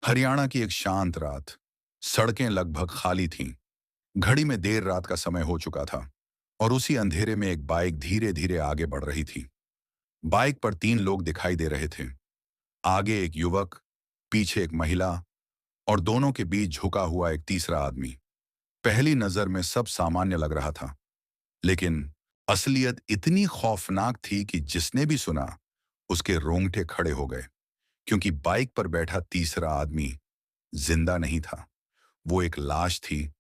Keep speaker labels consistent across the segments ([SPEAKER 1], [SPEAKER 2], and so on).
[SPEAKER 1] हरियाणा की एक शांत रात। सड़कें लगभग खाली थीं। घड़ी में देर रात का समय हो चुका था और उसी अंधेरे में एक बाइक धीरे धीरे आगे बढ़ रही थी। बाइक पर तीन लोग दिखाई दे रहे थे। आगे एक युवक, पीछे एक महिला और दोनों के बीच झुका हुआ एक तीसरा आदमी। पहली नजर में सब सामान्य लग रहा था, लेकिन असलियत इतनी खौफनाक थी कि जिसने भी सुना उसके रोंगटे खड़े हो गए, क्योंकि बाइक पर बैठा तीसरा आदमी जिंदा नहीं था। वो एक लाश थी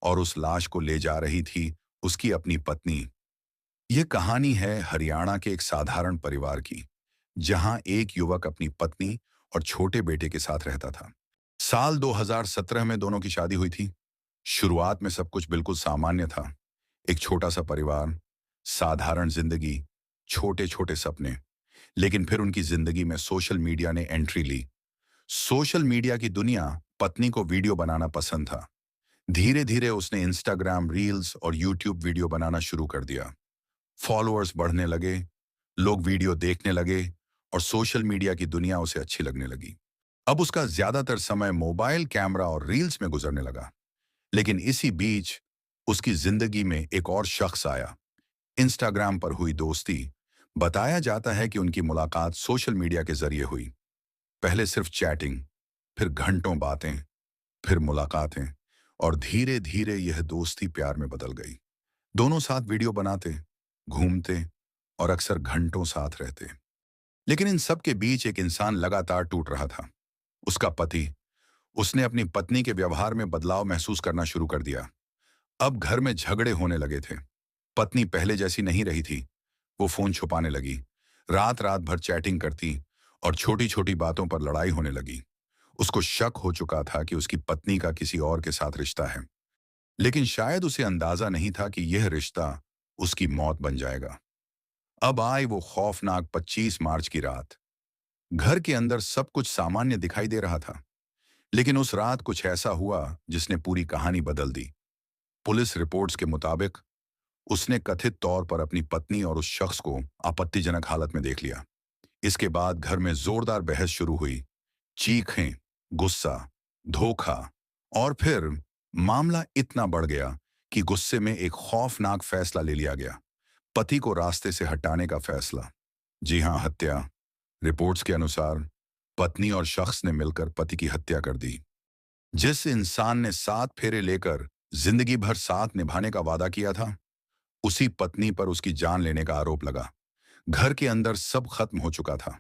[SPEAKER 1] और उस लाश को ले जा रही थी उसकी अपनी पत्नी। यह कहानी है हरियाणा के एक साधारण परिवार की, जहां एक युवक अपनी पत्नी और छोटे बेटे के साथ रहता था। साल 2017 में दोनों की शादी हुई थी। शुरुआत में सब कुछ बिल्कुल सामान्य था। एक छोटा सा परिवार, साधारण जिंदगी, छोटे छोटे सपने। लेकिन फिर उनकी जिंदगी में सोशल मीडिया ने एंट्री ली। सोशल मीडिया की दुनिया पत्नी को वीडियो बनाना पसंद था। धीरे धीरे उसने इंस्टाग्राम रील्स और यूट्यूब वीडियो बनाना शुरू कर दिया। फॉलोअर्स बढ़ने लगे, लोग वीडियो देखने लगे और सोशल मीडिया की दुनिया उसे अच्छी लगने लगी। अब उसका ज्यादातर समय मोबाइल कैमरा और रील्स में गुजरने लगा। लेकिन इसी बीच उसकी जिंदगी में एक और शख्स आया। इंस्टाग्राम पर हुई दोस्ती। बताया जाता है कि उनकी मुलाकात सोशल मीडिया के जरिए हुई। पहले सिर्फ चैटिंग, फिर घंटों बातें, फिर मुलाकातें, और धीरे धीरे यह दोस्ती प्यार में बदल गई। दोनों साथ वीडियो बनाते, घूमते और अक्सर घंटों साथ रहते। लेकिन इन सब के बीच एक इंसान लगातार टूट रहा था, उसका पति। उसने अपनी पत्नी के व्यवहार में बदलाव महसूस करना शुरू कर दिया। अब घर में झगड़े होने लगे थे। पत्नी पहले जैसी नहीं रही थी। वो फोन छुपाने लगी, रात रात भर चैटिंग करती और छोटी छोटी बातों पर लड़ाई होने लगी। उसको शक हो चुका था कि उसकी पत्नी का किसी और के साथ रिश्ता है, लेकिन शायद उसे अंदाजा नहीं था कि यह रिश्ता उसकी मौत बन जाएगा। अब आई वो खौफनाक 25 मार्च की रात। घर के अंदर सब कुछ सामान्य दिखाई दे रहा था, लेकिन उस रात कुछ ऐसा हुआ जिसने पूरी कहानी बदल दी। पुलिस रिपोर्ट्स के मुताबिक उसने कथित तौर पर अपनी पत्नी और उस शख्स को आपत्तिजनक हालत में देख लिया। इसके बाद घर में जोरदार बहस शुरू हुई। चीखें, गुस्सा, धोखा, और फिर मामला इतना बढ़ गया कि गुस्से में एक खौफनाक फैसला ले लिया गया। पति को रास्ते से हटाने का फैसला। जी हां, हत्या। रिपोर्ट्स के अनुसार पत्नी और शख्स ने मिलकर पति की हत्या कर दी। जिस इंसान ने 7 फेरे लेकर जिंदगी भर साथ निभाने का वादा किया था, उसी पत्नी पर उसकी जान लेने का आरोप लगा। घर के अंदर सब खत्म हो चुका था,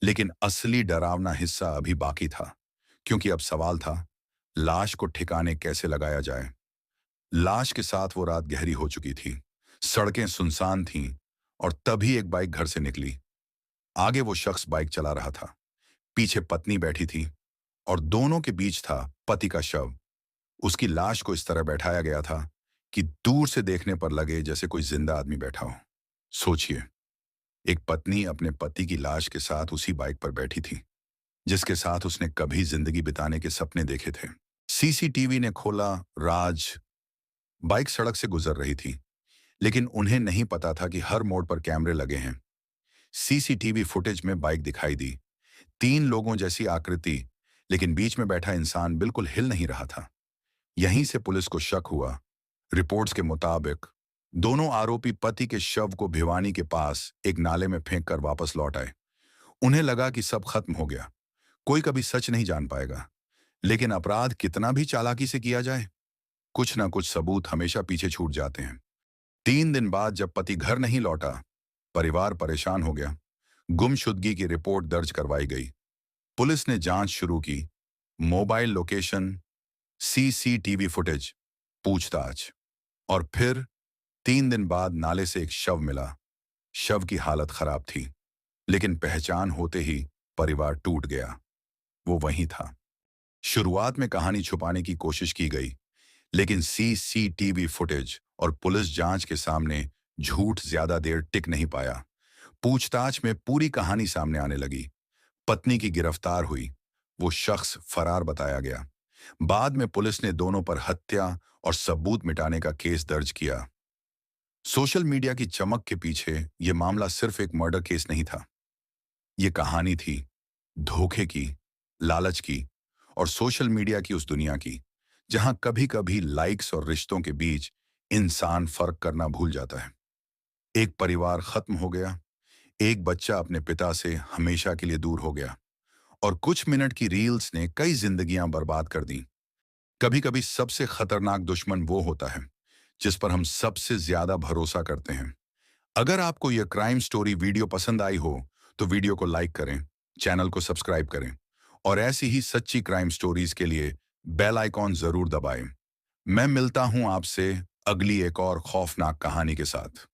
[SPEAKER 1] लेकिन असली डरावना हिस्सा अभी बाकी था, क्योंकि अब सवाल था, लाश को ठिकाने कैसे लगाया जाए। लाश के साथ वो रात गहरी हो चुकी थी। सड़कें सुनसान थीं और तभी एक बाइक घर से निकली। आगे वो शख्स बाइक चला रहा था, पीछे पत्नी बैठी थी और दोनों के बीच था पति का शव। उसकी लाश को इस तरह बैठाया गया था कि दूर से देखने पर लगे जैसे कोई जिंदा आदमी बैठा हो। सोचिए, एक पत्नी अपने पति की लाश के साथ उसी बाइक पर बैठी थी, जिसके साथ उसने कभी जिंदगी बिताने के सपने देखे थे। सीसीटीवी ने खोला राज। बाइक सड़क से गुजर रही थी, लेकिन उन्हें नहीं पता था कि हर मोड़ पर कैमरे लगे हैं। सीसीटीवी फुटेज में बाइक दिखाई दी, तीन लोगों जैसी आकृति, लेकिन बीच में बैठा इंसान बिल्कुल हिल नहीं रहा था। यहीं से पुलिस को शक हुआ। रिपोर्ट्स के मुताबिक दोनों आरोपी पति के शव को भिवानी के पास एक नाले में फेंक कर वापस लौट आए। उन्हें लगा कि सब खत्म हो गया, कोई कभी सच नहीं जान पाएगा। लेकिन अपराध कितना भी चालाकी से किया जाए, कुछ ना कुछ सबूत हमेशा पीछे छूट जाते हैं। 3 दिन बाद जब पति घर नहीं लौटा, परिवार परेशान हो गया। गुमशुदगी की रिपोर्ट दर्ज करवाई गई। पुलिस ने जांच शुरू की। मोबाइल लोकेशन, सीसीटीवी फुटेज, पूछताछ, और फिर 3 दिन बाद नाले से एक शव मिला। शव की हालत खराब थी, लेकिन पहचान होते ही परिवार टूट गया। वो वहीं था। शुरुआत में कहानी छुपाने की कोशिश की गई, लेकिन सीसीटीवी फुटेज और पुलिस जांच के सामने झूठ ज्यादा देर टिक नहीं पाया। पूछताछ में पूरी कहानी सामने आने लगी। पत्नी की गिरफ्तार हुई, वो शख्स फरार बताया गया। बाद में पुलिस ने दोनों पर हत्या और सबूत मिटाने का केस दर्ज किया। सोशल मीडिया की चमक के पीछे यह मामला सिर्फ एक मर्डर केस नहीं था। ये कहानी थी धोखे की, लालच की और सोशल मीडिया की उस दुनिया की जहां कभी-कभी लाइक्स और रिश्तों के बीच इंसान फर्क करना भूल जाता है। एक परिवार खत्म हो गया, एक बच्चा अपने पिता से हमेशा के लिए दूर हो गया और कुछ मिनट की रील्स ने कई जिंदगियां बर्बाद कर दी। कभी-कभी सबसे खतरनाक दुश्मन वो होता है जिस पर हम सबसे ज्यादा भरोसा करते हैं। अगर आपको यह क्राइम स्टोरी वीडियो पसंद आई हो, तो वीडियो को लाइक करें, चैनल को सब्सक्राइब करें और ऐसी ही सच्ची क्राइम स्टोरीज के लिए बेल आइकॉन जरूर दबाएं। मैं मिलता हूं आपसे अगली एक और खौफनाक कहानी के साथ।